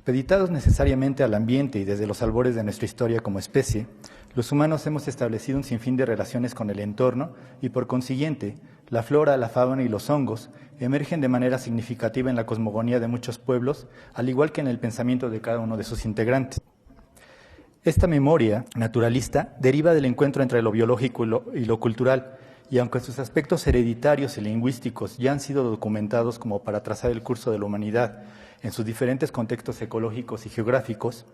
Supeditados necesariamente al ambiente y desde los albores de nuestra historia como especie, los humanos hemos establecido un sinfín de relaciones con el entorno y, por consiguiente, la flora, la fauna y los hongos emergen de manera significativa en la cosmogonía de muchos pueblos, al igual que en el pensamiento de cada uno de sus integrantes. Esta memoria naturalista deriva del encuentro entre lo biológico y lo cultural, y aunque sus aspectos hereditarios y lingüísticos ya han sido documentados como para trazar el curso de la humanidad en sus diferentes contextos ecológicos y geográficos,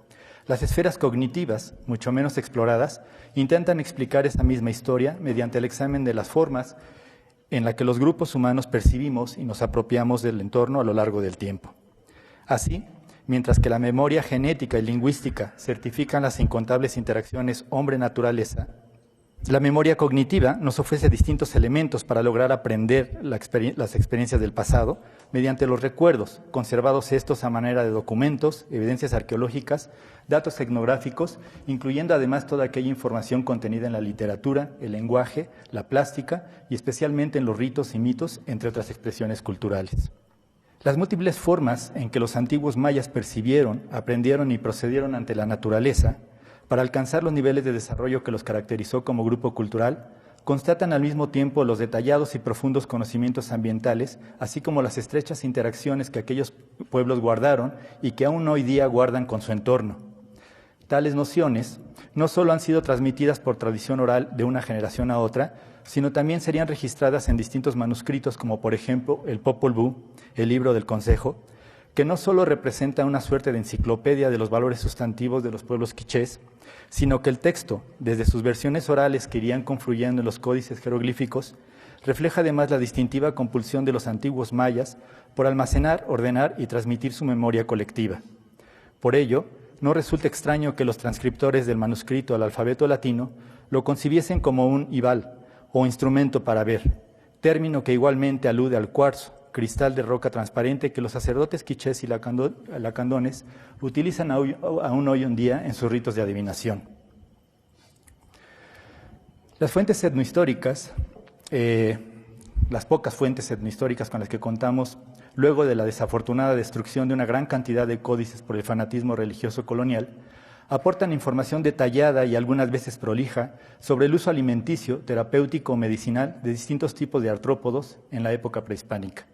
las esferas cognitivas, mucho menos exploradas, intentan explicar esa misma historia mediante el examen de las formas en la que los grupos humanos percibimos y nos apropiamos del entorno a lo largo del tiempo. Así, mientras que la memoria genética y lingüística certifican las incontables interacciones hombre-naturaleza, la memoria cognitiva nos ofrece distintos elementos para lograr aprender las experiencias del pasado mediante los recuerdos, conservados estos a manera de documentos, evidencias arqueológicas, datos etnográficos, incluyendo además toda aquella información contenida en la literatura, el lenguaje, la plástica y especialmente en los ritos y mitos, entre otras expresiones culturales. Las múltiples formas en que los antiguos mayas percibieron, aprendieron y procedieron ante la naturaleza para alcanzar los niveles de desarrollo que los caracterizó como grupo cultural, constatan al mismo tiempo los detallados y profundos conocimientos ambientales, así como las estrechas interacciones que aquellos pueblos guardaron y que aún hoy día guardan con su entorno. Tales nociones no solo han sido transmitidas por tradición oral de una generación a otra, sino también serían registradas en distintos manuscritos, como por ejemplo el Popol Vuh, el libro del Consejo, que no solo representa una suerte de enciclopedia de los valores sustantivos de los pueblos quichés, sino que el texto, desde sus versiones orales que irían confluyendo en los códices jeroglíficos, refleja además la distintiva compulsión de los antiguos mayas por almacenar, ordenar y transmitir su memoria colectiva. Por ello, no resulta extraño que los transcriptores del manuscrito al alfabeto latino lo concibiesen como un ibal, o instrumento para ver, término que igualmente alude al cuarzo, cristal de roca transparente que los sacerdotes quichés y lacandones utilizan aún hoy en día en sus ritos de adivinación. Las fuentes etnohistóricas, las pocas fuentes etnohistóricas con las que contamos, luego de la desafortunada destrucción de una gran cantidad de códices por el fanatismo religioso colonial, aportan información detallada y algunas veces prolija sobre el uso alimenticio, terapéutico o medicinal de distintos tipos de artrópodos en la época prehispánica.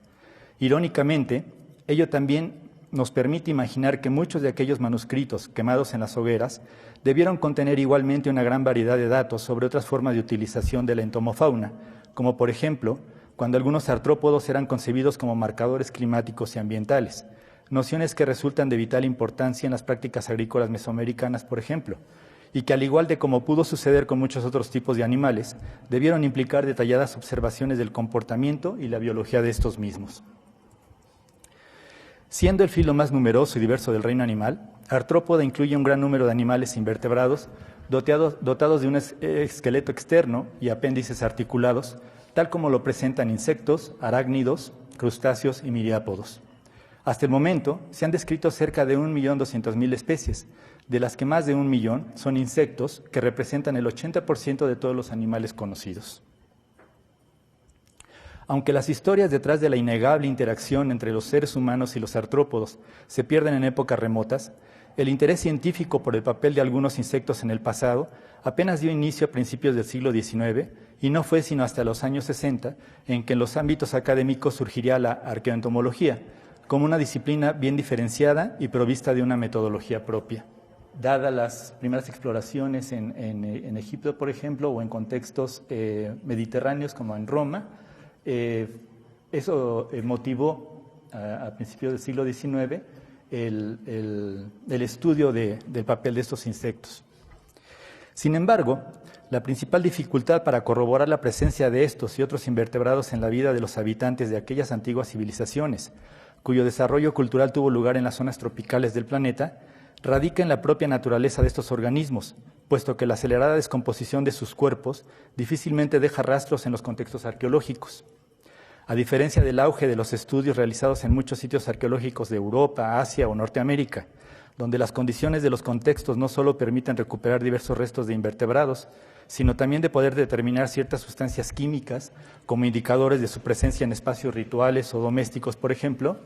Irónicamente, ello también nos permite imaginar que muchos de aquellos manuscritos quemados en las hogueras debieron contener igualmente una gran variedad de datos sobre otras formas de utilización de la entomofauna, como por ejemplo, cuando algunos artrópodos eran concebidos como marcadores climáticos y ambientales, nociones que resultan de vital importancia en las prácticas agrícolas mesoamericanas, por ejemplo, y que al igual de como pudo suceder con muchos otros tipos de animales, debieron implicar detalladas observaciones del comportamiento y la biología de estos mismos. Siendo el filo más numeroso y diverso del reino animal, artrópoda incluye un gran número de animales invertebrados dotados de un esqueleto externo y apéndices articulados, tal como lo presentan insectos, arácnidos, crustáceos y miriápodos. Hasta el momento se han descrito cerca de 1.200.000 especies, de las que más de 1.000.000 son insectos, que representan el 80% de todos los animales conocidos. Aunque las historias detrás de la innegable interacción entre los seres humanos y los artrópodos se pierden en épocas remotas, el interés científico por el papel de algunos insectos en el pasado apenas dio inicio a principios del siglo XIX y no fue sino hasta los años 60 en que en los ámbitos académicos surgiría la arqueoentomología, como una disciplina bien diferenciada y provista de una metodología propia. Dadas las primeras exploraciones en Egipto, por ejemplo, o en contextos mediterráneos como en Roma, eso motivó a principios del siglo XIX el estudio del papel de estos insectos. Sin embargo, la principal dificultad para corroborar la presencia de estos y otros invertebrados en la vida de los habitantes de aquellas antiguas civilizaciones, cuyo desarrollo cultural tuvo lugar en las zonas tropicales del planeta, radica en la propia naturaleza de estos organismos, puesto que la acelerada descomposición de sus cuerpos difícilmente deja rastros en los contextos arqueológicos. A diferencia del auge de los estudios realizados en muchos sitios arqueológicos de Europa, Asia o Norteamérica, donde las condiciones de los contextos no solo permiten recuperar diversos restos de invertebrados, sino también de poder determinar ciertas sustancias químicas como indicadores de su presencia en espacios rituales o domésticos, por ejemplo,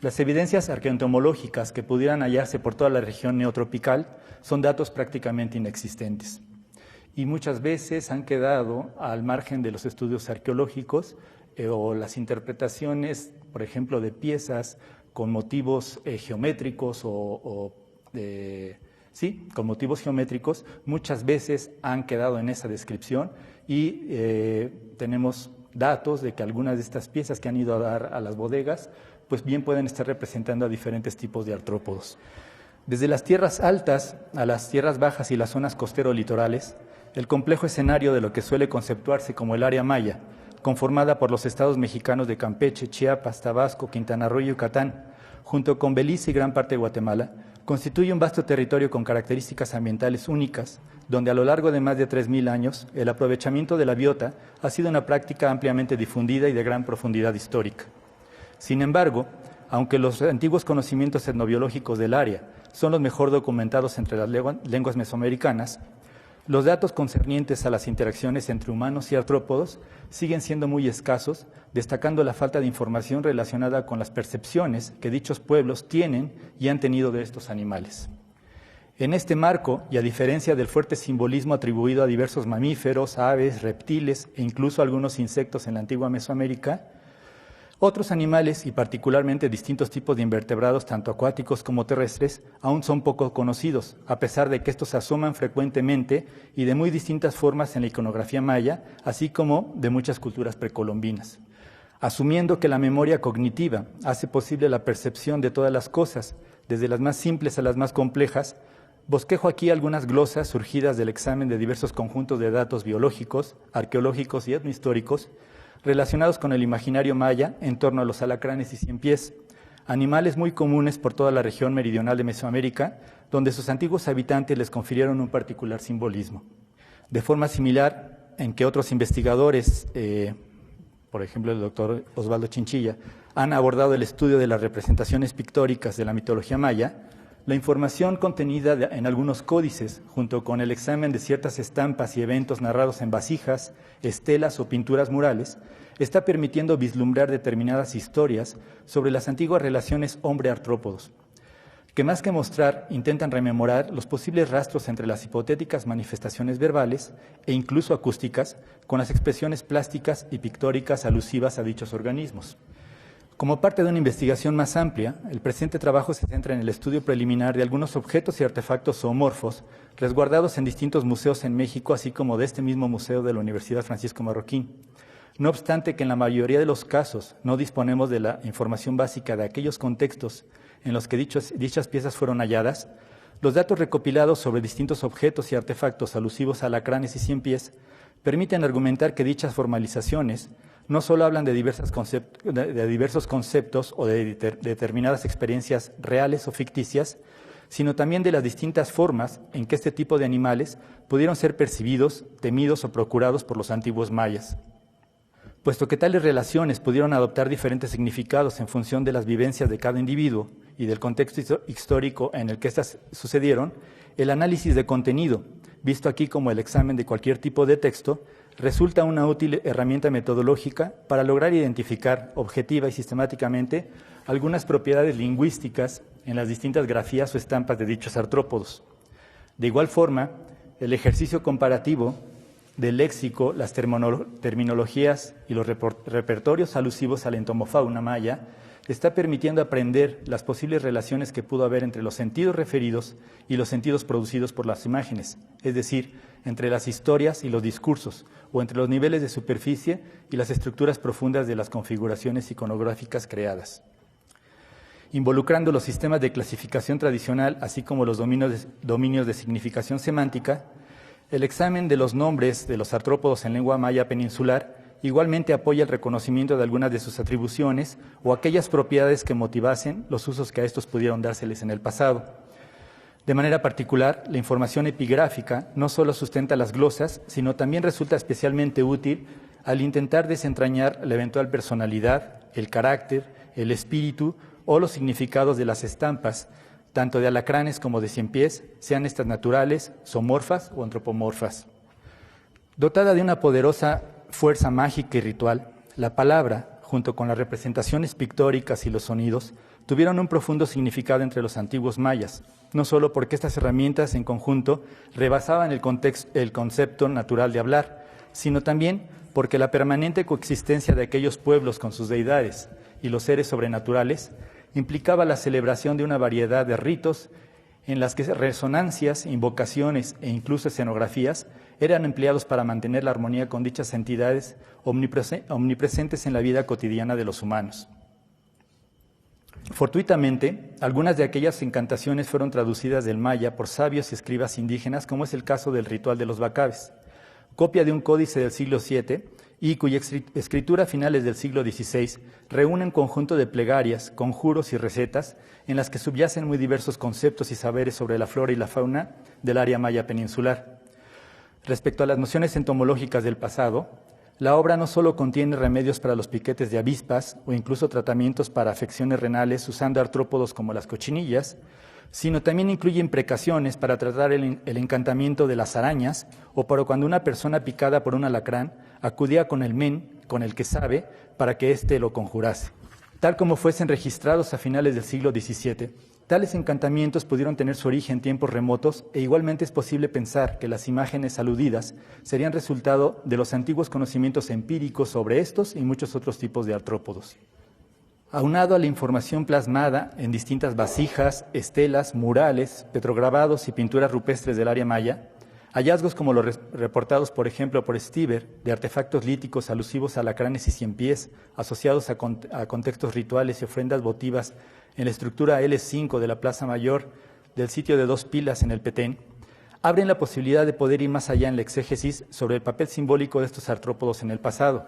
Las evidencias arqueoentomológicas que pudieran hallarse por toda la región neotropical son datos prácticamente inexistentes y muchas veces han quedado al margen de los estudios arqueológicos o las interpretaciones, por ejemplo, de piezas con motivos geométricos con motivos geométricos, muchas veces han quedado en esa descripción y tenemos datos de que algunas de estas piezas que han ido a dar a las bodegas, pues bien pueden estar representando a diferentes tipos de artrópodos. Desde las tierras altas a las tierras bajas y las zonas costero-litorales, el complejo escenario de lo que suele conceptuarse como el área maya, conformada por los estados mexicanos de Campeche, Chiapas, Tabasco, Quintana Roo y Yucatán, junto con Belice y gran parte de Guatemala, constituye un vasto territorio con características ambientales únicas, donde a lo largo de más de 3.000 años el aprovechamiento de la biota ha sido una práctica ampliamente difundida y de gran profundidad histórica. Sin embargo, aunque los antiguos conocimientos etnobiológicos del área son los mejor documentados entre las lenguas mesoamericanas, los datos concernientes a las interacciones entre humanos y artrópodos siguen siendo muy escasos, destacando la falta de información relacionada con las percepciones que dichos pueblos tienen y han tenido de estos animales. En este marco, y a diferencia del fuerte simbolismo atribuido a diversos mamíferos, aves, reptiles e incluso algunos insectos en la antigua Mesoamérica, otros animales, y particularmente distintos tipos de invertebrados, tanto acuáticos como terrestres, aún son poco conocidos, a pesar de que estos se asoman frecuentemente y de muy distintas formas en la iconografía maya, así como de muchas culturas precolombinas. Asumiendo que la memoria cognitiva hace posible la percepción de todas las cosas, desde las más simples a las más complejas, bosquejo aquí algunas glosas surgidas del examen de diversos conjuntos de datos biológicos, arqueológicos y etnohistóricos, relacionados con el imaginario maya en torno a los alacranes y ciempiés, animales muy comunes por toda la región meridional de Mesoamérica, donde sus antiguos habitantes les confirieron un particular simbolismo. De forma similar en que otros investigadores, por ejemplo el doctor Osvaldo Chinchilla, han abordado el estudio de las representaciones pictóricas de la mitología maya, la información contenida en algunos códices, junto con el examen de ciertas estampas y eventos narrados en vasijas, estelas o pinturas murales, está permitiendo vislumbrar determinadas historias sobre las antiguas relaciones hombre-artrópodos, que más que mostrar, intentan rememorar los posibles rastros entre las hipotéticas manifestaciones verbales e incluso acústicas con las expresiones plásticas y pictóricas alusivas a dichos organismos. Como parte de una investigación más amplia, el presente trabajo se centra en el estudio preliminar de algunos objetos y artefactos zoomorfos resguardados en distintos museos en México, así como de este mismo museo de la Universidad Francisco Marroquín. No obstante que en la mayoría de los casos no disponemos de la información básica de aquellos contextos en los que dichas piezas fueron halladas, los datos recopilados sobre distintos objetos y artefactos alusivos a alacranes y ciempiés permiten argumentar que dichas formalizaciones no solo hablan de diversos conceptos o de determinadas experiencias reales o ficticias, sino también de las distintas formas en que este tipo de animales pudieron ser percibidos, temidos o procurados por los antiguos mayas. Puesto que tales relaciones pudieron adoptar diferentes significados en función de las vivencias de cada individuo y del contexto histórico en el que éstas sucedieron, el análisis de contenido, visto aquí como el examen de cualquier tipo de texto, resulta una útil herramienta metodológica para lograr identificar objetiva y sistemáticamente algunas propiedades lingüísticas en las distintas grafías o estampas de dichos artrópodos. De igual forma, el ejercicio comparativo del léxico, las terminologías y los repertorios alusivos a la entomofauna maya está permitiendo aprender las posibles relaciones que pudo haber entre los sentidos referidos y los sentidos producidos por las imágenes, es decir, entre las historias y los discursos, o entre los niveles de superficie y las estructuras profundas de las configuraciones iconográficas creadas. Involucrando los sistemas de clasificación tradicional, así como los dominios de significación semántica, el examen de los nombres de los artrópodos en lengua maya peninsular igualmente apoya el reconocimiento de algunas de sus atribuciones o aquellas propiedades que motivasen los usos que a estos pudieron dárseles en el pasado. De manera particular, la información epigráfica no solo sustenta las glosas, sino también resulta especialmente útil al intentar desentrañar la eventual personalidad, el carácter, el espíritu o los significados de las estampas, tanto de alacranes como de ciempiés, sean estas naturales, zoomorfas o antropomorfas. Dotada de una poderosa fuerza mágica y ritual, la palabra, junto con las representaciones pictóricas y los sonidos, tuvieron un profundo significado entre los antiguos mayas, no solo porque estas herramientas en conjunto rebasaban el concepto natural de hablar, sino también porque la permanente coexistencia de aquellos pueblos con sus deidades y los seres sobrenaturales implicaba la celebración de una variedad de ritos en las que resonancias, invocaciones e incluso escenografías eran empleados para mantener la armonía con dichas entidades omnipresentes en la vida cotidiana de los humanos. Fortuitamente, algunas de aquellas encantaciones fueron traducidas del maya por sabios y escribas indígenas, como es el caso del ritual de los bacabes, copia de un códice del siglo VII y cuya escritura a finales del siglo XVI reúne un conjunto de plegarias, conjuros y recetas en las que subyacen muy diversos conceptos y saberes sobre la flora y la fauna del área maya peninsular. Respecto a las nociones entomológicas del pasado, la obra no solo contiene remedios para los piquetes de avispas o incluso tratamientos para afecciones renales usando artrópodos como las cochinillas, sino también incluye imprecaciones para tratar el encantamiento de las arañas o para cuando una persona picada por un alacrán acudía con el men, con el que sabe, para que éste lo conjurase. Tal como fuesen registrados a finales del siglo XVII, tales encantamientos pudieron tener su origen en tiempos remotos e igualmente es posible pensar que las imágenes aludidas serían resultado de los antiguos conocimientos empíricos sobre estos y muchos otros tipos de artrópodos. Aunado a la información plasmada en distintas vasijas, estelas, murales, petrograbados y pinturas rupestres del área maya, hallazgos como los reportados, por ejemplo, por Stiver, de artefactos líticos alusivos a alacranes y ciempiés, asociados a contextos rituales y ofrendas votivas en la estructura L5 de la Plaza Mayor del sitio de Dos Pilas en el Petén, abren la posibilidad de poder ir más allá en la exégesis sobre el papel simbólico de estos artrópodos en el pasado.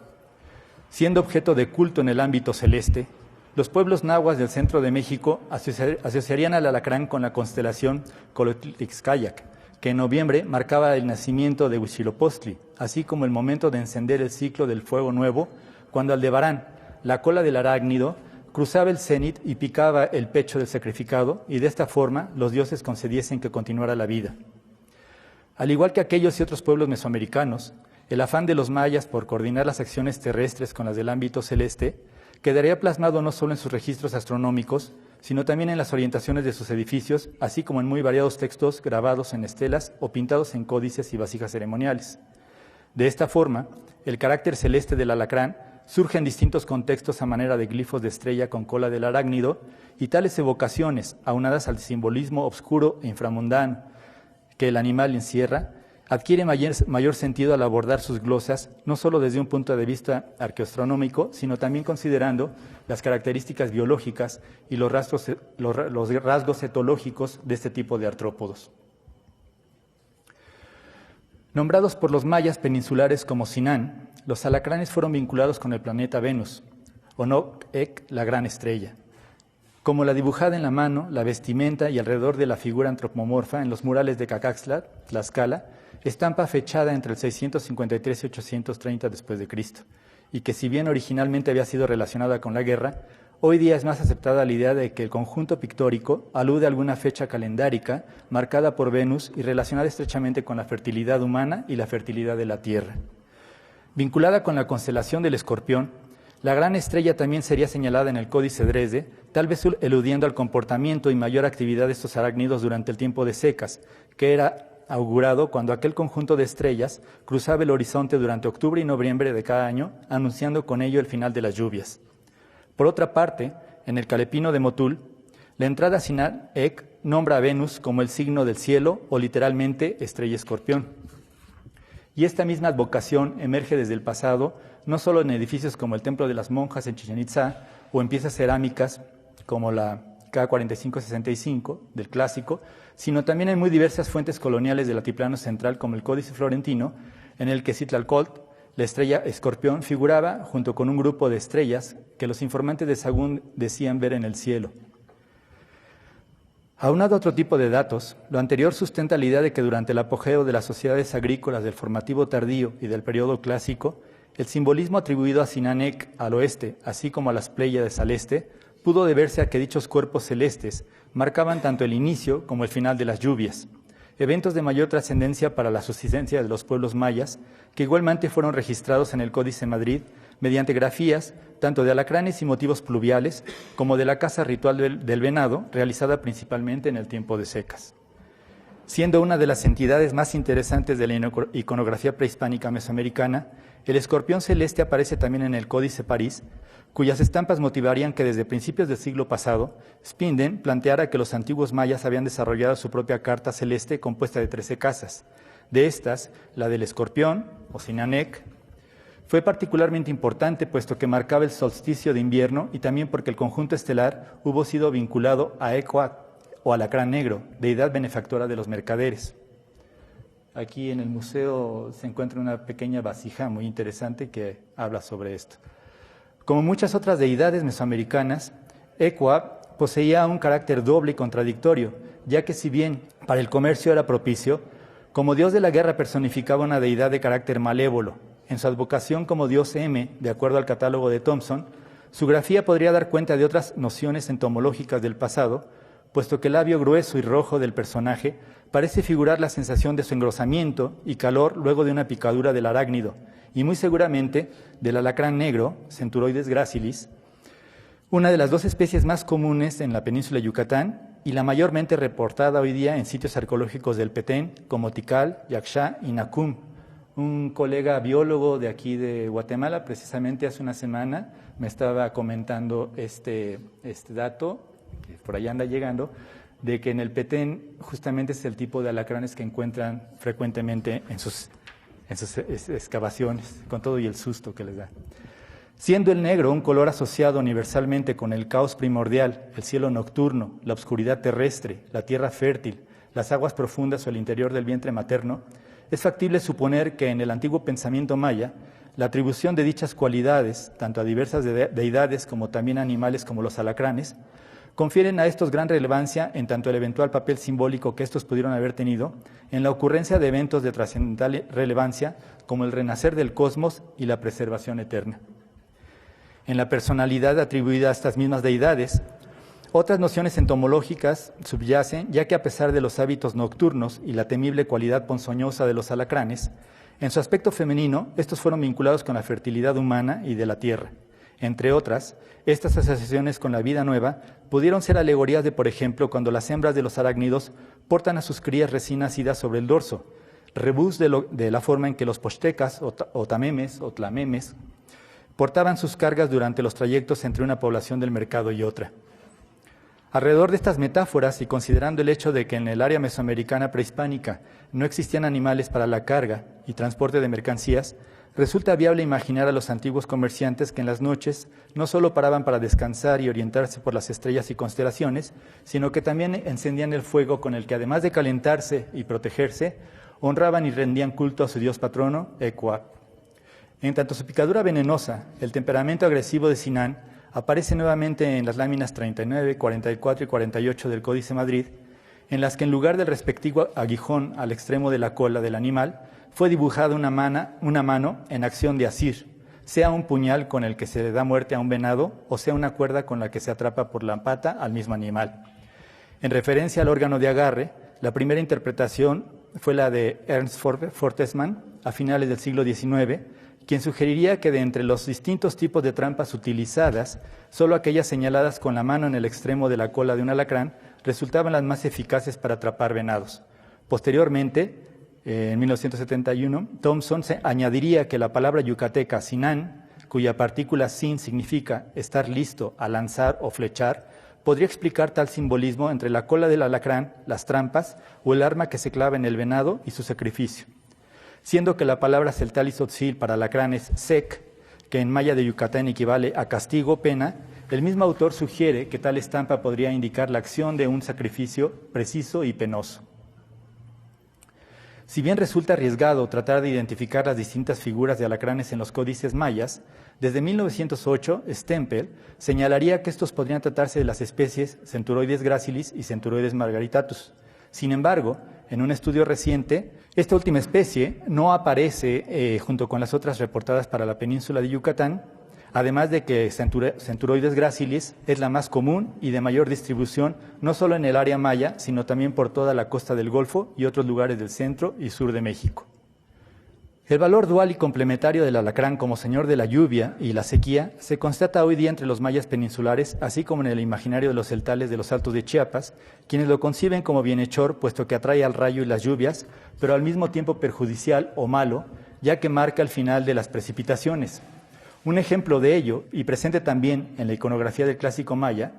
Siendo objeto de culto en el ámbito celeste, los pueblos nahuas del centro de México asociarían al alacrán con la constelación Colotlixcayac, que en noviembre marcaba el nacimiento de Huitzilopochtli, así como el momento de encender el ciclo del fuego nuevo, cuando Aldebarán, la cola del arácnido, cruzaba el cenit y picaba el pecho del sacrificado, y de esta forma los dioses concediesen que continuara la vida. Al igual que aquellos y otros pueblos mesoamericanos, el afán de los mayas por coordinar las acciones terrestres con las del ámbito celeste quedaría plasmado no solo en sus registros astronómicos, sino también en las orientaciones de sus edificios, así como en muy variados textos grabados en estelas o pintados en códices y vasijas ceremoniales. De esta forma, el carácter celeste del alacrán surge en distintos contextos a manera de glifos de estrella con cola del arácnido, y tales evocaciones, aunadas al simbolismo obscuro e inframundano que el animal encierra, adquiere mayor sentido al abordar sus glosas, no solo desde un punto de vista arqueoastronómico, sino también considerando las características biológicas y los rasgos etológicos de este tipo de artrópodos. Nombrados por los mayas peninsulares como Sinan, los alacranes fueron vinculados con el planeta Venus, Onok-Ek, la gran estrella. Como la dibujada en la mano, la vestimenta y alrededor de la figura antropomorfa en los murales de Cacaxtla, Tlaxcala, estampa fechada entre el 653 y 830 después de Cristo, y que si bien originalmente había sido relacionada con la guerra, hoy día es más aceptada la idea de que el conjunto pictórico alude a alguna fecha calendárica marcada por Venus y relacionada estrechamente con la fertilidad humana y la fertilidad de la Tierra. Vinculada con la constelación del Escorpión, la gran estrella también sería señalada en el Códice Dresde, tal vez eludiendo al comportamiento y mayor actividad de estos arácnidos durante el tiempo de secas, que era augurado cuando aquel conjunto de estrellas cruzaba el horizonte durante octubre y noviembre de cada año, anunciando con ello el final de las lluvias. Por otra parte, en el Calepino de Motul, la entrada Sinan-Ek nombra a Venus como el signo del cielo o literalmente estrella escorpión. Y esta misma advocación emerge desde el pasado, no solo en edificios como el Templo de las Monjas en Chichén Itzá o en piezas cerámicas como la K4565 del clásico, sino también en muy diversas fuentes coloniales del altiplano central como el Códice Florentino, en el que Citlacóatl, la estrella escorpión, figuraba junto con un grupo de estrellas que los informantes de Sagún decían ver en el cielo. Aunado a otro tipo de datos, lo anterior sustenta la idea de que durante el apogeo de las sociedades agrícolas del formativo tardío y del periodo clásico, el simbolismo atribuido a Sinan-Ek al oeste, así como a las Pléyades al este, pudo deberse a que dichos cuerpos celestes marcaban tanto el inicio como el final de las lluvias, eventos de mayor trascendencia para la subsistencia de los pueblos mayas, que igualmente fueron registrados en el Códice Madrid, mediante grafías tanto de alacranes y motivos pluviales como de la caza ritual del venado, realizada principalmente en el tiempo de secas. Siendo una de las entidades más interesantes de la iconografía prehispánica mesoamericana, el escorpión celeste aparece también en el Códice París, cuyas estampas motivarían que desde principios del siglo pasado, Spinden planteara que los antiguos mayas habían desarrollado su propia carta celeste compuesta de 13 casas. De estas, la del escorpión, o Sinanec, fue particularmente importante puesto que marcaba el solsticio de invierno y también porque el conjunto estelar hubo sido vinculado a Ecoat, o alacrán negro, deidad benefactora de los mercaderes. Aquí en el museo se encuentra una pequeña vasija muy interesante que habla sobre esto. Como muchas otras deidades mesoamericanas, Ecoat poseía un carácter doble y contradictorio, ya que si bien para el comercio era propicio, como dios de la guerra personificaba una deidad de carácter malévolo. En su advocación como dios M, de acuerdo al catálogo de Thomson, su grafía podría dar cuenta de otras nociones entomológicas del pasado, puesto que el labio grueso y rojo del personaje parece figurar la sensación de su engrosamiento y calor luego de una picadura del arácnido, y muy seguramente del alacrán negro, Centuroides gracilis, una de las dos especies más comunes en la península de Yucatán y la mayormente reportada hoy día en sitios arqueológicos del Petén, como Tikal, Yaxchá y Nacum. Un colega biólogo de aquí de Guatemala, precisamente hace una semana, me estaba comentando este dato, que por allá anda llegando, de que en el Petén justamente es el tipo de alacranes que encuentran frecuentemente en sus excavaciones, con todo y el susto que les da. Siendo el negro un color asociado universalmente con el caos primordial, el cielo nocturno, la oscuridad terrestre, la tierra fértil, las aguas profundas o el interior del vientre materno, es factible suponer que en el antiguo pensamiento maya, la atribución de dichas cualidades, tanto a diversas deidades como también a animales como los alacranes, confieren a estos gran relevancia en tanto el eventual papel simbólico que estos pudieron haber tenido en la ocurrencia de eventos de trascendental relevancia como el renacer del cosmos y la preservación eterna. En la personalidad atribuida a estas mismas deidades, otras nociones entomológicas subyacen, ya que a pesar de los hábitos nocturnos y la temible cualidad ponzoñosa de los alacranes, en su aspecto femenino, estos fueron vinculados con la fertilidad humana y de la tierra. Entre otras, estas asociaciones con la vida nueva pudieron ser alegorías de, por ejemplo, cuando las hembras de los arácnidos portan a sus crías recién nacidas sobre el dorso, rebus de la forma en que los pochtecas o tamemes o tlamemes portaban sus cargas durante los trayectos entre una población del mercado y otra. Alrededor de estas metáforas y considerando el hecho de que en el área mesoamericana prehispánica no existían animales para la carga y transporte de mercancías, resulta viable imaginar a los antiguos comerciantes que en las noches no solo paraban para descansar y orientarse por las estrellas y constelaciones, sino que también encendían el fuego con el que, además de calentarse y protegerse, honraban y rendían culto a su dios patrono, Ecoat. En tanto su picadura venenosa, el temperamento agresivo de Sinan aparece nuevamente en las láminas 39, 44 y 48 del Códice Madrid, en las que en lugar del respectivo aguijón al extremo de la cola del animal, fue dibujada una mano en acción de asir, sea un puñal con el que se le da muerte a un venado o sea una cuerda con la que se atrapa por la pata al mismo animal. En referencia al órgano de agarre, la primera interpretación fue la de Ernst Forstmann a finales del siglo XIX, quien sugeriría que de entre los distintos tipos de trampas utilizadas, solo aquellas señaladas con la mano en el extremo de la cola de un alacrán resultaban las más eficaces para atrapar venados. Posteriormente, en 1971, Thomson añadiría que la palabra yucateca Sinan, cuya partícula sin significa estar listo a lanzar o flechar, podría explicar tal simbolismo entre la cola del alacrán, las trampas o el arma que se clava en el venado y su sacrificio. Siendo que la palabra celtalizotzil para alacrán es sec, que en maya de Yucatán equivale a castigo o pena, el mismo autor sugiere que tal estampa podría indicar la acción de un sacrificio preciso y penoso. Si bien resulta arriesgado tratar de identificar las distintas figuras de alacranes en los códices mayas, desde 1908 Stempel señalaría que estos podrían tratarse de las especies Centuroides gracilis y Centuroides margaritatus. Sin embargo, en un estudio reciente, esta última especie no aparece junto con las otras reportadas para la península de Yucatán, además de que Centuroides gracilis es la más común y de mayor distribución, no solo en el área maya, sino también por toda la costa del Golfo y otros lugares del centro y sur de México. El valor dual y complementario del alacrán como señor de la lluvia y la sequía se constata hoy día entre los mayas peninsulares, así como en el imaginario de los celtales de los Altos de Chiapas, quienes lo conciben como bienhechor, puesto que atrae al rayo y las lluvias, pero al mismo tiempo perjudicial o malo, ya que marca el final de las precipitaciones. Un ejemplo de ello, y presente también en la iconografía del clásico maya,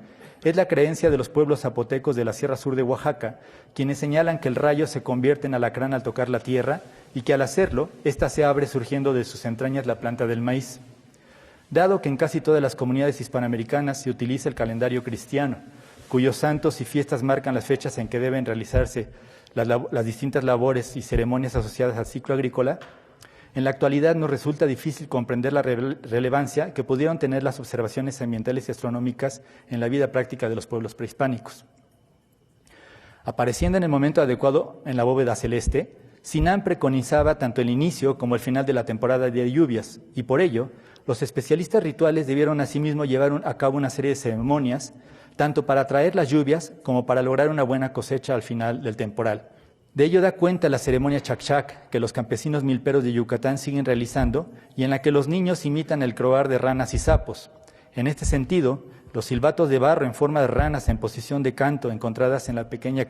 es la creencia de los pueblos zapotecos de la Sierra Sur de Oaxaca, quienes señalan que el rayo se convierte en alacrán al tocar la tierra y que al hacerlo, ésta se abre surgiendo de sus entrañas la planta del maíz. Dado que en casi todas las comunidades hispanoamericanas se utiliza el calendario cristiano, cuyos santos y fiestas marcan las fechas en que deben realizarse las distintas labores y ceremonias asociadas al ciclo agrícola, en la actualidad nos resulta difícil comprender la relevancia que pudieron tener las observaciones ambientales y astronómicas en la vida práctica de los pueblos prehispánicos. Apareciendo en el momento adecuado en la bóveda celeste, Sinan preconizaba tanto el inicio como el final de la temporada de lluvias, y por ello, los especialistas rituales debieron asimismo llevar a cabo una serie de ceremonias, tanto para atraer las lluvias como para lograr una buena cosecha al final del temporal. De ello da cuenta la ceremonia Chacchac, que los campesinos milperos de Yucatán siguen realizando y en la que los niños imitan el croar de ranas y sapos. En este sentido, los silbatos de barro en forma de ranas en posición de canto encontradas en la pequeña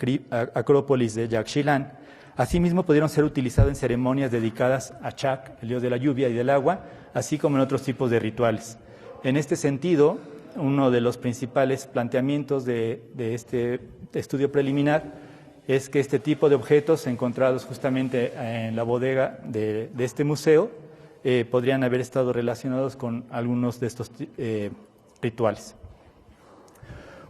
acrópolis de Yaxchilán, asimismo pudieron ser utilizados en ceremonias dedicadas a Chac, el dios de la lluvia y del agua, así como en otros tipos de rituales. En este sentido, uno de los principales planteamientos de este estudio preliminar es que este tipo de objetos encontrados justamente en la bodega de este museo podrían haber estado relacionados con algunos de estos rituales.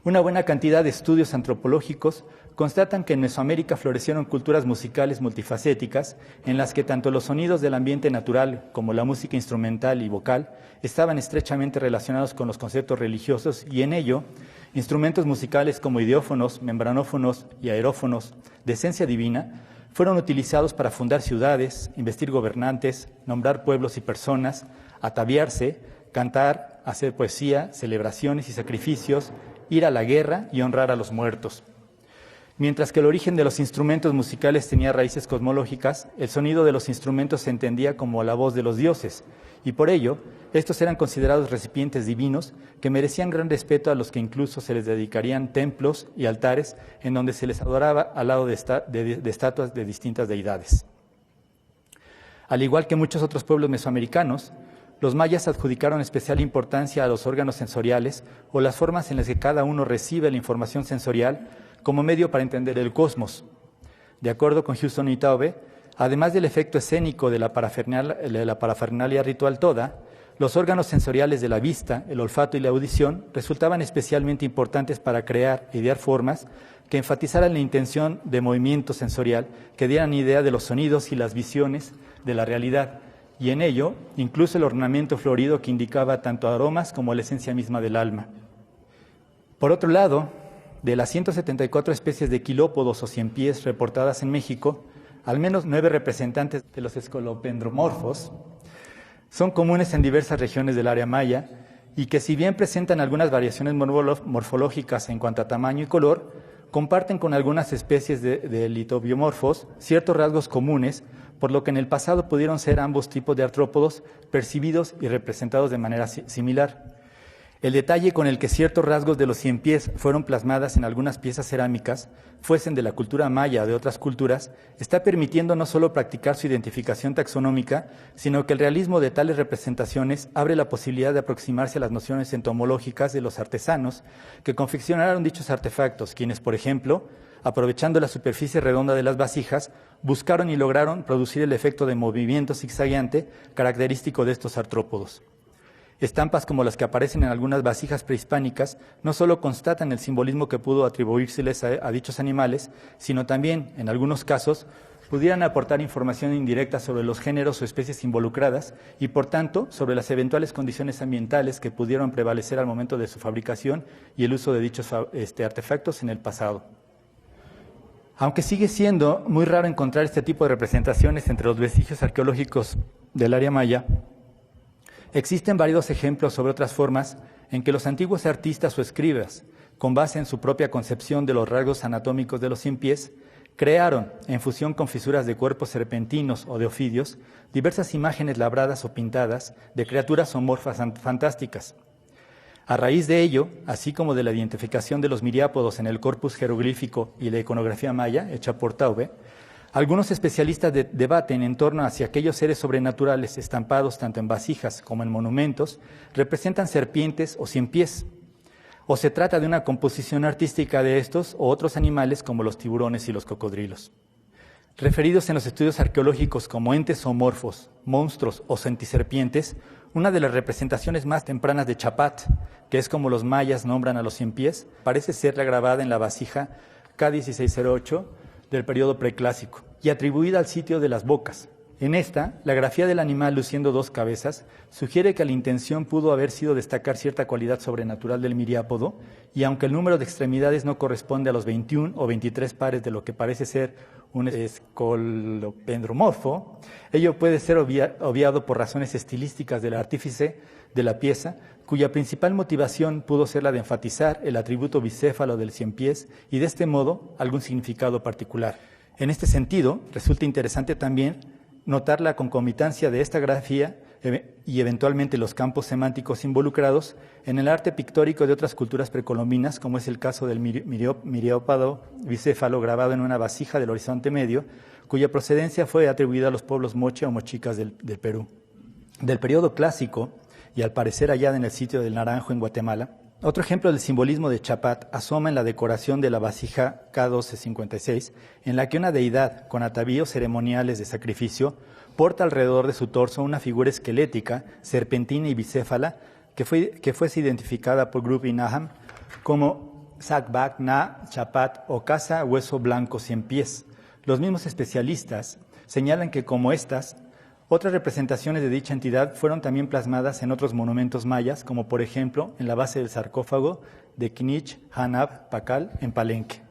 Una buena cantidad de estudios antropológicos constatan que en Mesoamérica florecieron culturas musicales multifacéticas en las que tanto los sonidos del ambiente natural como la música instrumental y vocal estaban estrechamente relacionados con los conceptos religiosos y en ello instrumentos musicales como idiófonos, membranófonos y aerófonos de esencia divina fueron utilizados para fundar ciudades, investir gobernantes, nombrar pueblos y personas, ataviarse, cantar, hacer poesía, celebraciones y sacrificios, ir a la guerra y honrar a los muertos. Mientras que el origen de los instrumentos musicales tenía raíces cosmológicas, el sonido de los instrumentos se entendía como la voz de los dioses, y por ello, estos eran considerados recipientes divinos que merecían gran respeto a los que incluso se les dedicarían templos y altares en donde se les adoraba al lado de estatuas de distintas deidades. Al igual que muchos otros pueblos mesoamericanos, los mayas adjudicaron especial importancia a los órganos sensoriales o las formas en las que cada uno recibe la información sensorial como medio para entender el cosmos. De acuerdo con Huston y Taube, además del efecto escénico de la parafernalia ritual toda, los órganos sensoriales de la vista, el olfato y la audición resultaban especialmente importantes para crear e idear formas que enfatizaran la intención de movimiento sensorial, que dieran idea de los sonidos y las visiones de la realidad, y en ello incluso el ornamento florido que indicaba tanto aromas como la esencia misma del alma. Por otro lado, de las 174 especies de quilópodos o ciempiés reportadas en México, al menos 9 representantes de los escolopendromorfos son comunes en diversas regiones del área maya y que si bien presentan algunas variaciones morfológicas en cuanto a tamaño y color, comparten con algunas especies de litobiomorfos ciertos rasgos comunes, por lo que en el pasado pudieron ser ambos tipos de artrópodos percibidos y representados de manera similar. El detalle con el que ciertos rasgos de los ciempiés fueron plasmadas en algunas piezas cerámicas, fuesen de la cultura maya o de otras culturas, está permitiendo no solo practicar su identificación taxonómica, sino que el realismo de tales representaciones abre la posibilidad de aproximarse a las nociones entomológicas de los artesanos que confeccionaron dichos artefactos, quienes, por ejemplo, aprovechando la superficie redonda de las vasijas, buscaron y lograron producir el efecto de movimiento zigzagueante característico de estos artrópodos. Estampas como las que aparecen en algunas vasijas prehispánicas no solo constatan el simbolismo que pudo atribuírseles a dichos animales, sino también, en algunos casos, pudieran aportar información indirecta sobre los géneros o especies involucradas y, por tanto, sobre las eventuales condiciones ambientales que pudieron prevalecer al momento de su fabricación y el uso de dichos artefactos en el pasado. Aunque sigue siendo muy raro encontrar este tipo de representaciones entre los vestigios arqueológicos del área maya, existen varios ejemplos sobre otras formas en que los antiguos artistas o escribas, con base en su propia concepción de los rasgos anatómicos de los ciempiés, Crearon, en fusión con fisuras de cuerpos serpentinos o de ofidios, diversas imágenes labradas o pintadas de criaturas zoomorfas fantásticas. A raíz de ello, así como de la identificación de los miriápodos en el corpus jeroglífico y la iconografía maya, hecha por Taube, algunos especialistas debaten en torno a si aquellos seres sobrenaturales estampados tanto en vasijas como en monumentos representan serpientes o ciempiés, o se trata de una composición artística de estos o otros animales como los tiburones y los cocodrilos. Referidos en los estudios arqueológicos como entes zoomorfos, monstruos o centiserpientes, una de las representaciones más tempranas de Chapat, que es como los mayas nombran a los ciempiés, parece ser la grabada en la vasija K1608 del periodo preclásico y atribuida al sitio de las Bocas. En esta, la grafía del animal luciendo dos cabezas sugiere que la intención pudo haber sido destacar cierta cualidad sobrenatural del miriápodo, y aunque el número de extremidades no corresponde a los 21 o 23 pares de lo que parece ser un escolopendromorfo, ello puede ser obviado por razones estilísticas del artífice de la pieza, cuya principal motivación pudo ser la de enfatizar el atributo bicéfalo del ciempiés y de este modo algún significado particular. En este sentido, resulta interesante también notar la concomitancia de esta grafía y eventualmente los campos semánticos involucrados en el arte pictórico de otras culturas precolombinas, como es el caso del miriápodo bicéfalo grabado en una vasija del Horizonte Medio, cuya procedencia fue atribuida a los pueblos moche o mochicas del Perú. Del periodo clásico, y al parecer hallada en el sitio del Naranjo en Guatemala, otro ejemplo del simbolismo de Chapat asoma en la decoración de la vasija K1256, en la que una deidad con atavíos ceremoniales de sacrificio porta alrededor de su torso una figura esquelética, serpentina y bicéfala, que fuese identificada por Grup y Naham como Sakbak Na Chapat o casa hueso blanco ciempiés. Los mismos especialistas señalan que como estas, otras representaciones de dicha entidad fueron también plasmadas en otros monumentos mayas, como por ejemplo en la base del sarcófago de Knich Hanab Pakal en Palenque.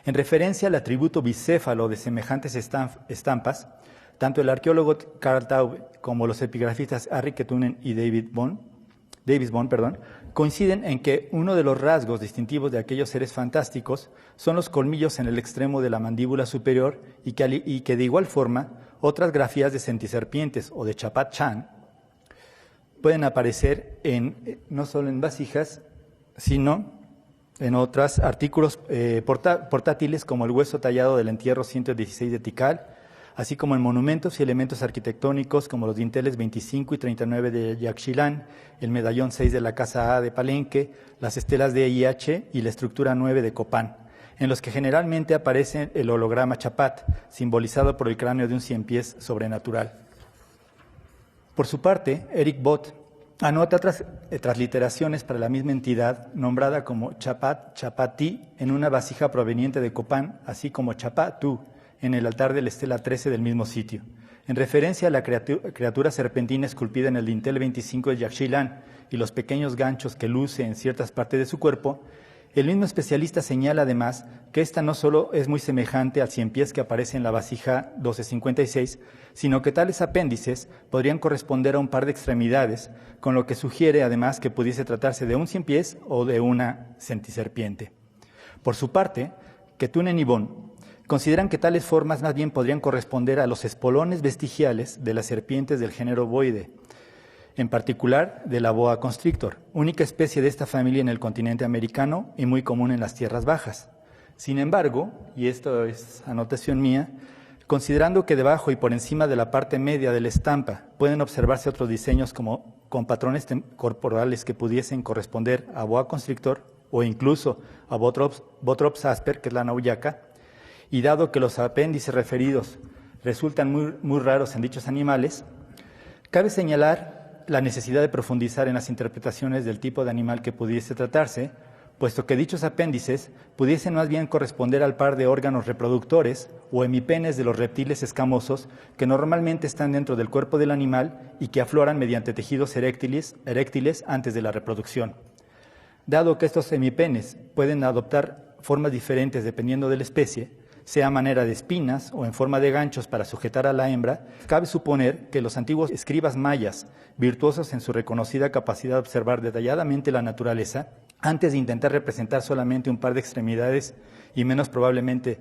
En referencia al atributo bicéfalo de semejantes estampas, tanto el arqueólogo Carl Taube como los epigrafistas Harry Kettunen y Davis Bond, coinciden en que uno de los rasgos distintivos de aquellos seres fantásticos son los colmillos en el extremo de la mandíbula superior y que de igual forma otras grafías de centiserpientes o de Chapat Chan pueden aparecer no solo en vasijas, sino en otros artículos portátiles como el hueso tallado del entierro 116 de Tikal, así como en monumentos y elementos arquitectónicos como los dinteles 25 y 39 de Yaxchilán, el medallón 6 de la Casa A de Palenque, las estelas de IH y la estructura 9 de Copán, en los que generalmente aparece el holograma Chapat, simbolizado por el cráneo de un ciempiés sobrenatural. Por su parte, Eric Bott anota transliteraciones para la misma entidad, nombrada como Chapat, Chapatí, en una vasija proveniente de Copán, así como Chapatú, en el altar de la estela 13 del mismo sitio, en referencia a la criatura serpentina esculpida en el dintel 25 de Yaxchilán y los pequeños ganchos que luce en ciertas partes de su cuerpo. El mismo especialista señala además que esta no solo es muy semejante al ciempiés que aparece en la vasija 1256, sino que tales apéndices podrían corresponder a un par de extremidades, con lo que sugiere además que pudiese tratarse de un ciempiés o de una centiserpiente. Por su parte, Kettunen y Bond consideran que tales formas más bien podrían corresponder a los espolones vestigiales de las serpientes del género Boidae, en particular de la boa constrictor, única especie de esta familia en el continente americano y muy común en las tierras bajas. Sin embargo, y esto es anotación mía, considerando que debajo y por encima de la parte media de la estampa pueden observarse otros diseños con patrones corporales que pudiesen corresponder a boa constrictor o incluso a Botrops asper, que es la nauyaca, y dado que los apéndices referidos resultan muy raros en dichos animales, cabe señalar la necesidad de profundizar en las interpretaciones del tipo de animal que pudiese tratarse, puesto que dichos apéndices pudiesen más bien corresponder al par de órganos reproductores o hemipenes de los reptiles escamosos que normalmente están dentro del cuerpo del animal y que afloran mediante tejidos eréctiles antes de la reproducción. Dado que estos hemipenes pueden adoptar formas diferentes dependiendo de la especie, sea a manera de espinas o en forma de ganchos para sujetar a la hembra, cabe suponer que los antiguos escribas mayas, virtuosos en su reconocida capacidad de observar detalladamente la naturaleza, antes de intentar representar solamente un par de extremidades y menos probablemente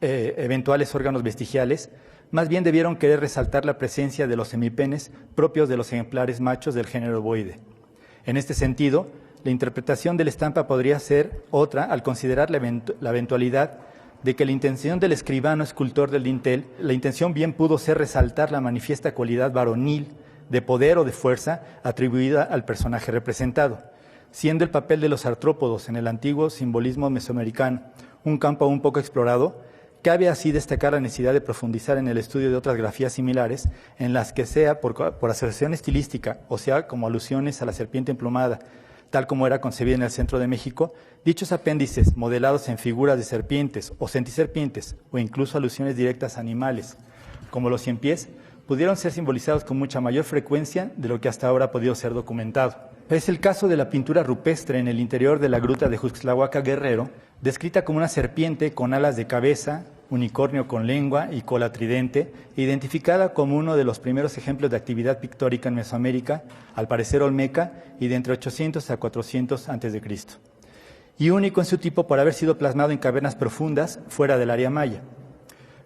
eventuales órganos vestigiales, más bien debieron querer resaltar la presencia de los semipenes propios de los ejemplares machos del género Boide. En este sentido, la interpretación de la estampa podría ser otra al considerar la eventualidad de que la intención del escribano escultor del dintel, la intención bien pudo ser resaltar la manifiesta cualidad varonil de poder o de fuerza atribuida al personaje representado, siendo el papel de los artrópodos en el antiguo simbolismo mesoamericano un campo aún poco explorado. Cabe así destacar la necesidad de profundizar en el estudio de otras grafías similares en las que sea por asociación estilística o sea como alusiones a la serpiente emplumada, tal como era concebida en el centro de México, dichos apéndices modelados en figuras de serpientes o centiserpientes o incluso alusiones directas a animales, como los ciempiés, pudieron ser simbolizados con mucha mayor frecuencia de lo que hasta ahora ha podido ser documentado. Es el caso de la pintura rupestre en el interior de la gruta de Juxtlahuaca Guerrero, descrita como una serpiente con alas de cabeza, unicornio con lengua y cola tridente, identificada como uno de los primeros ejemplos de actividad pictórica en Mesoamérica, al parecer olmeca, y de entre 800 a 400 a.C., y único en su tipo por haber sido plasmado en cavernas profundas fuera del área maya.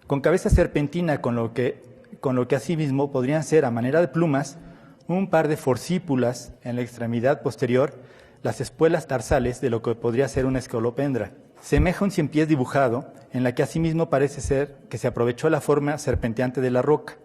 Con cabeza serpentina, con lo que asimismo podrían ser, a manera de plumas, un par de forcípulas en la extremidad posterior, las espuelas tarsales de lo que podría ser una escolopendra. Semeja un ciempiés dibujado, en la que asimismo parece ser que se aprovechó la forma serpenteante de la roca.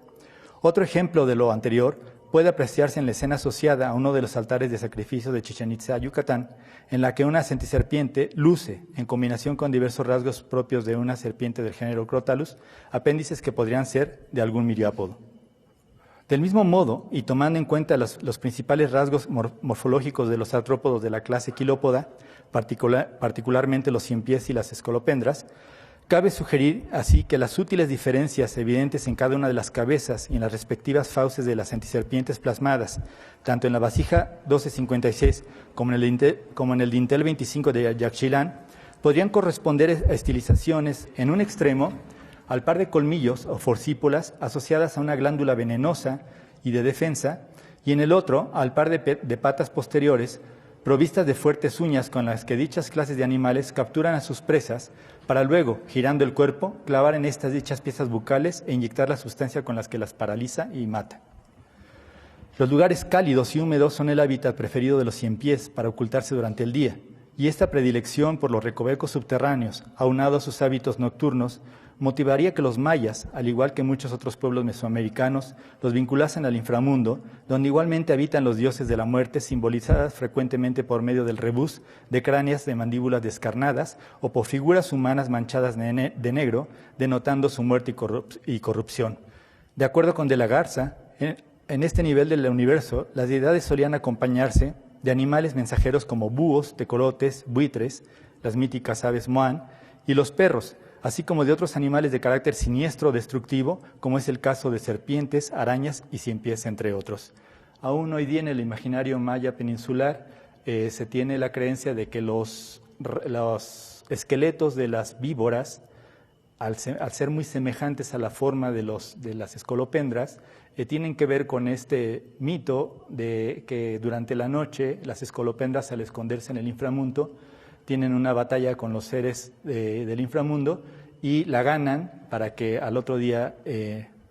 Otro ejemplo de lo anterior puede apreciarse en la escena asociada a uno de los altares de sacrificio de Chichén Itzá, Yucatán, en la que una centiserpiente luce, en combinación con diversos rasgos propios de una serpiente del género Crotalus, apéndices que podrían ser de algún miriápodo. Del mismo modo, y tomando en cuenta los principales rasgos morfológicos de los artrópodos de la clase quilópoda, particularmente los ciempiés y las escolopendras, cabe sugerir así que las sutiles diferencias evidentes en cada una de las cabezas y en las respectivas fauces de las centiserpientes plasmadas, tanto en la vasija 1256 como en el dintel 25 de Yaxchilán, podrían corresponder a estilizaciones en un extremo al par de colmillos o forcípulas asociadas a una glándula venenosa y de defensa, y en el otro al par de patas posteriores provistas de fuertes uñas con las que dichas clases de animales capturan a sus presas para luego, girando el cuerpo, clavar en estas dichas piezas bucales e inyectar la sustancia con las que las paraliza y mata. Los lugares cálidos y húmedos son el hábitat preferido de los ciempiés para ocultarse durante el día, y esta predilección por los recovecos subterráneos, aunado a sus hábitos nocturnos, motivaría que los mayas, al igual que muchos otros pueblos mesoamericanos, los vinculasen al inframundo, donde igualmente habitan los dioses de la muerte, simbolizadas frecuentemente por medio del rebus de cráneas de mandíbulas descarnadas o por figuras humanas manchadas de negro, denotando su muerte y corrupción. De acuerdo con De la Garza, en este nivel del universo, las deidades solían acompañarse de animales mensajeros como búhos, tecolotes, buitres, las míticas aves moán, y los perros, así como de otros animales de carácter siniestro o destructivo, como es el caso de serpientes, arañas y ciempiés, entre otros. Aún hoy día en el imaginario maya peninsular se tiene la creencia de que los esqueletos de las víboras, al ser muy semejantes a la forma de las escolopendras, tienen que ver con este mito de que durante la noche las escolopendras, al esconderse en el inframundo, tienen una batalla con los seres del inframundo y la ganan para que al otro día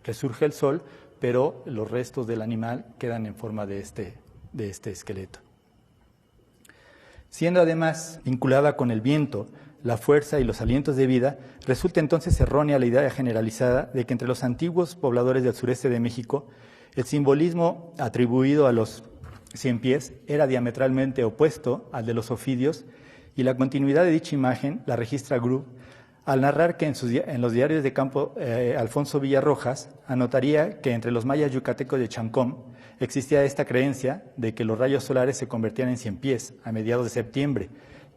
resurja el sol, pero los restos del animal quedan en forma de este esqueleto. Siendo además vinculada con el viento, la fuerza y los alientos de vida, resulta entonces errónea la idea generalizada de que entre los antiguos pobladores del sureste de México, el simbolismo atribuido a los ciempiés era diametralmente opuesto al de los ofidios, y la continuidad de dicha imagen la registra Grub al narrar que en los diarios de campo Alfonso Villarrojas anotaría que entre los mayas yucatecos de Chancom existía esta creencia de que los rayos solares se convertían en ciempiés a mediados de septiembre,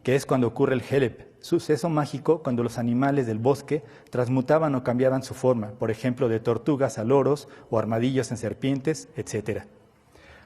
que es cuando ocurre el Helep, suceso mágico cuando los animales del bosque transmutaban o cambiaban su forma, por ejemplo de tortugas a loros o armadillos en serpientes, etc.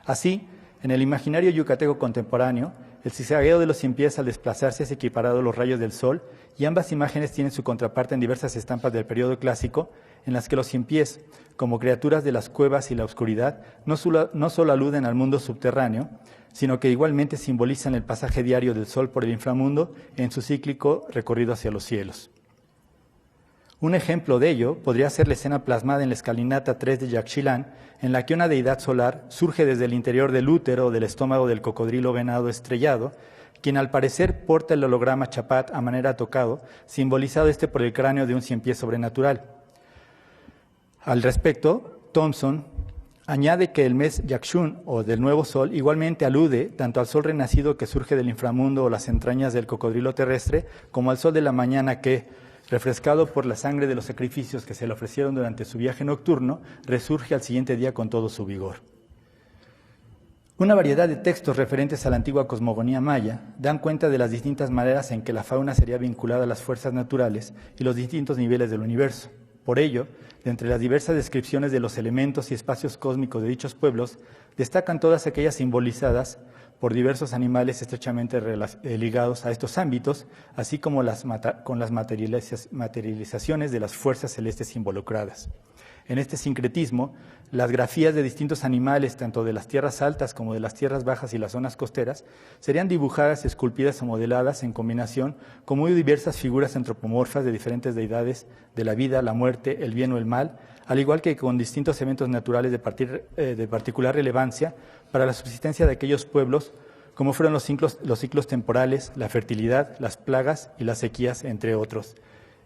Así, en el imaginario yucateco contemporáneo, el zigzagueo de los ciempiés al desplazarse es equiparado a los rayos del sol, y ambas imágenes tienen su contraparte en diversas estampas del periodo clásico, en las que los ciempiés, como criaturas de las cuevas y la oscuridad, no solo aluden al mundo subterráneo, sino que igualmente simbolizan el pasaje diario del sol por el inframundo en su cíclico recorrido hacia los cielos. Un ejemplo de ello podría ser la escena plasmada en la escalinata 3 de Yaxchilán, en la que una deidad solar surge desde el interior del útero o del estómago del cocodrilo venado estrellado, quien al parecer porta el holograma Chapat a manera tocado, simbolizado por el cráneo de un ciempié sobrenatural. Al respecto, Thompson añade que el mes Yakshun, o del nuevo sol, igualmente alude tanto al sol renacido que surge del inframundo o las entrañas del cocodrilo terrestre, como al sol de la mañana que, refrescado por la sangre de los sacrificios que se le ofrecieron durante su viaje nocturno, resurge al siguiente día con todo su vigor. Una variedad de textos referentes a la antigua cosmogonía maya dan cuenta de las distintas maneras en que la fauna sería vinculada a las fuerzas naturales y los distintos niveles del universo. Por ello, de entre las diversas descripciones de los elementos y espacios cósmicos de dichos pueblos, destacan todas aquellas simbolizadas por diversos animales estrechamente ligados a estos ámbitos, así como con las materializaciones de las fuerzas celestes involucradas. En este sincretismo, las grafías de distintos animales, tanto de las tierras altas como de las tierras bajas y las zonas costeras, serían dibujadas, esculpidas o modeladas en combinación con muy diversas figuras antropomorfas de diferentes deidades de la vida, la muerte, el bien o el mal, al igual que con distintos eventos naturales de particular relevancia para la subsistencia de aquellos pueblos, como fueron los ciclos temporales, la fertilidad, las plagas y las sequías, entre otros.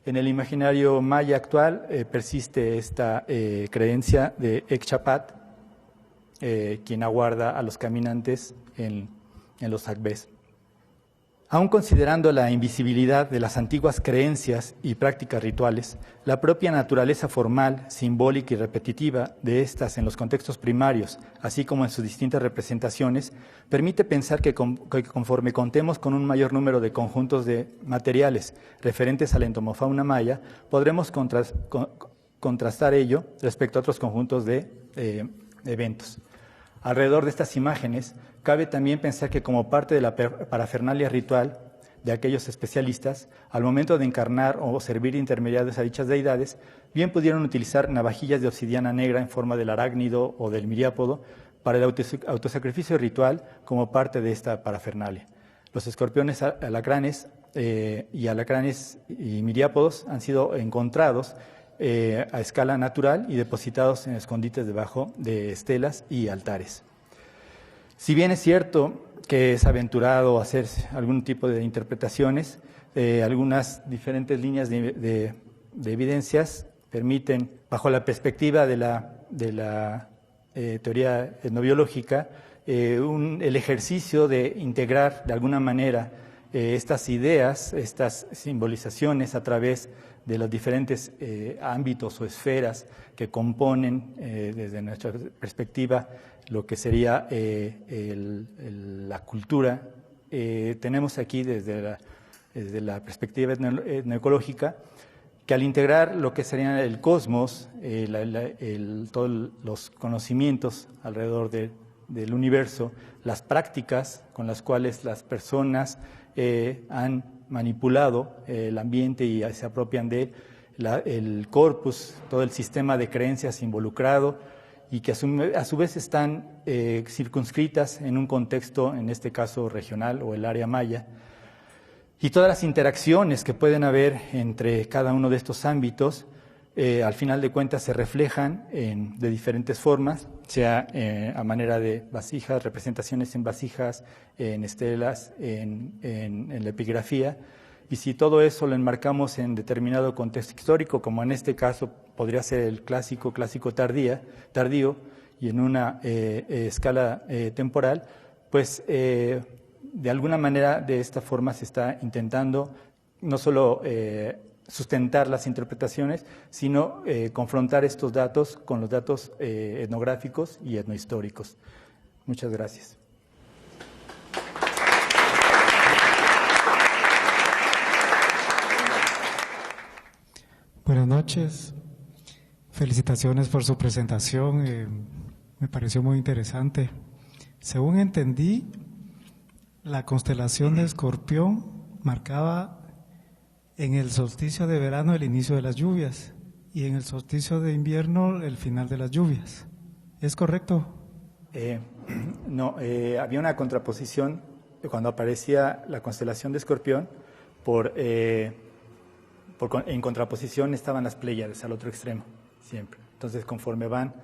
En el imaginario maya actual persiste esta creencia de Exchapat, quien aguarda a los caminantes en los Akbés. Aún considerando la invisibilidad de las antiguas creencias y prácticas rituales, la propia naturaleza formal, simbólica y repetitiva de estas en los contextos primarios, así como en sus distintas representaciones, permite pensar que conforme contemos con un mayor número de conjuntos de materiales referentes a la entomofauna maya, podremos contrastar ello respecto a otros conjuntos de eventos. Alrededor de estas imágenes, cabe también pensar que como parte de la parafernalia ritual de aquellos especialistas, al momento de encarnar o servir intermediarios a dichas deidades, bien pudieron utilizar navajillas de obsidiana negra en forma del arácnido o del miriápodo para el autosacrificio ritual como parte de esta parafernalia. Los escorpiones, alacranes y miriápodos han sido encontrados a escala natural y depositados en escondites debajo de estelas y altares. Si bien es cierto que es aventurado hacer algún tipo de interpretaciones, algunas diferentes líneas de evidencias permiten, bajo la perspectiva de la teoría etnobiológica, el ejercicio de integrar de alguna manera estas ideas, estas simbolizaciones a través de los diferentes ámbitos o esferas que componen, desde nuestra perspectiva, lo que sería la cultura. Tenemos aquí desde la perspectiva etnoecológica que al integrar lo que sería el cosmos, todos los conocimientos alrededor del universo, las prácticas con las cuales las personas han manipulado el ambiente y se apropian de él, el corpus, todo el sistema de creencias involucrado, y que a su vez están circunscritas en un contexto, en este caso regional o el área maya, y todas las interacciones que pueden haber entre cada uno de estos ámbitos, al final de cuentas se reflejan de diferentes formas, sea a manera de vasijas, representaciones en vasijas, en estelas, en la epigrafía, y si todo eso lo enmarcamos en determinado contexto histórico, como en este caso podría ser el clásico tardío, y en una escala temporal, pues de alguna manera de esta forma se está intentando no solo sustentar las interpretaciones, sino confrontar estos datos con los datos etnográficos y etnohistóricos. Muchas gracias. Buenas noches, felicitaciones por su presentación, me pareció muy interesante. Según entendí, la constelación de Escorpión marcaba en el solsticio de verano el inicio de las lluvias y en el solsticio de invierno el final de las lluvias. ¿Es correcto? No, había una contraposición cuando aparecía la constelación de Escorpión por en contraposición estaban las Pléyades al otro extremo, siempre. Entonces, conforme van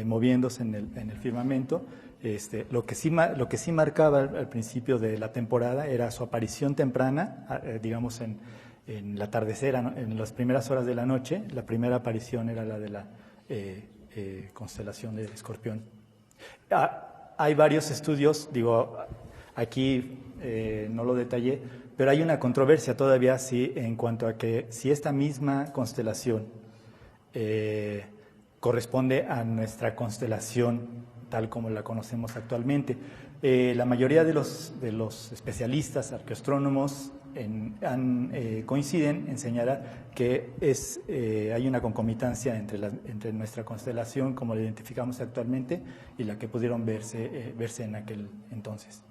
moviéndose en el firmamento, lo que sí marcaba al principio de la temporada era su aparición temprana, digamos en el atardecer, en las primeras horas de la noche. La primera aparición era la de la constelación de Escorpión. Hay varios estudios, digo, aquí no lo detallé, pero hay una controversia todavía en cuanto a que si esta misma constelación corresponde a nuestra constelación tal como la conocemos actualmente. La mayoría de los especialistas, arqueoastrónomos, coinciden en señalar que hay una concomitancia entre nuestra constelación, como la identificamos actualmente, y la que pudieron verse en aquel entonces.